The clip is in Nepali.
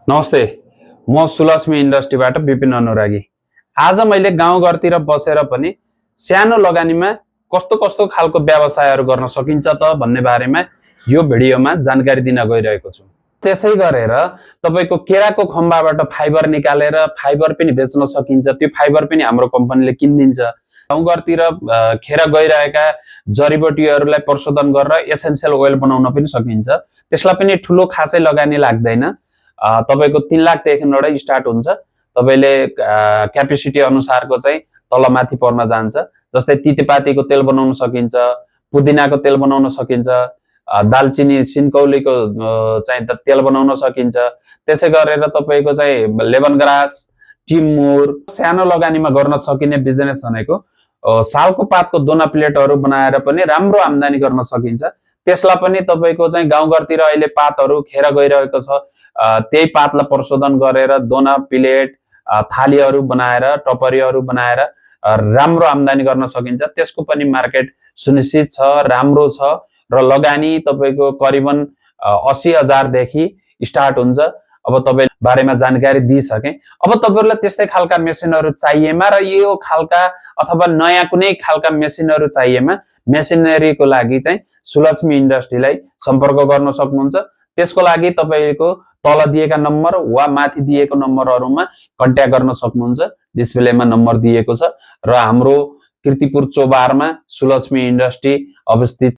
नमस्ते, म सुलक्ष्मी इन्डस्ट्रीबाट विपिन अनुरागी। आज मैले गाउँघरतिर बसेर पनि सानो लगानीमा कस्तो कस्तो खालको व्यवसायहरू गर्न सकिन्छ त भन्ने बारेमा यो भिडियोमा जानकारी दिन गइरहेको छु। त्यसै गरेर तपाईको केराको खम्बाबाट फाइबर निकालेर फाइबर पनि बेच्न सकिन्छ। त्यो फाइबर पनि हाम्रो कम्पनीले किनिदिन्छ। गाउँघरतिर खेर गइरहेका जडीबुटीहरूलाई प्रशोधन गरेर एसेन्शियल ओइल बनाउन पनि सकिन्छ। त्यसलाई पनि ठुलो खासै लगानी लाग्दैन। तपाईको 3 लाखदेखिबाट स्टार्ट हुन्छ। तपाईले क्यापेसिटी अनुसारको चाहिँ तलमाथि पर्न जान्छ। जस्तै तितेपातीको तेल बनाउन सकिन्छ, पुदिनाको तेल बनाउन सकिन्छ, दालचिनी सिनकौलीको चाहिँ तेल बनाउन सकिन्छ। त्यसै गरेर तपाईको चाहिँ लेमनग्रास, टिमुर सानो लगानीमा गर्न सकिने बिजनेस भनेको सालको पातको दोना प्लेटहरू बनाएर पनि राम्रो आम्दानी गर्न सकिन्छ। त्यसलाई पनि तपाईको चाहिँ गाउँघरतिर अहिले पातहरू खेर गइरहेको छ। त्यही पातलाई प्रशोधन गरेर दोना प्लेट, थालीहरू बनाएर, टपरीहरू बनाएर राम्रो आम्दानी गर्न सकिन्छ। त्यसको पनि मार्केट सुनिश्चित छ, राम्रो छ र लगानी तपाईको करिबन 80,000 देखि स्टार्ट हुन्छ। अब तपाईँ बारेमा जानकारी दिइसके। अब तपाईहरुलाई त्यस्तै खालका मेसिनहरू चाहिएमा र यो खालका अथवा नयाँ कुनै खालका मेसिनहरू चाहिएमा मेसिनरीको लागि चाहिँ सुलक्ष्मी इन्डस्ट्रीलाई सम्पर्क गर्न सक्नुहुन्छ। त्यसको लागि तपाईको तल दिएका नम्बर वा माथि दिएको नम्बरहरुमा कन्ट्याक्ट गर्न सक्नुहुन्छ। डिस्प्लेमा नम्बर दिएको छ र हाम्रो कीर्तिपुर चौबारमा सुलक्ष्मी इन्डस्ट्री अवस्थित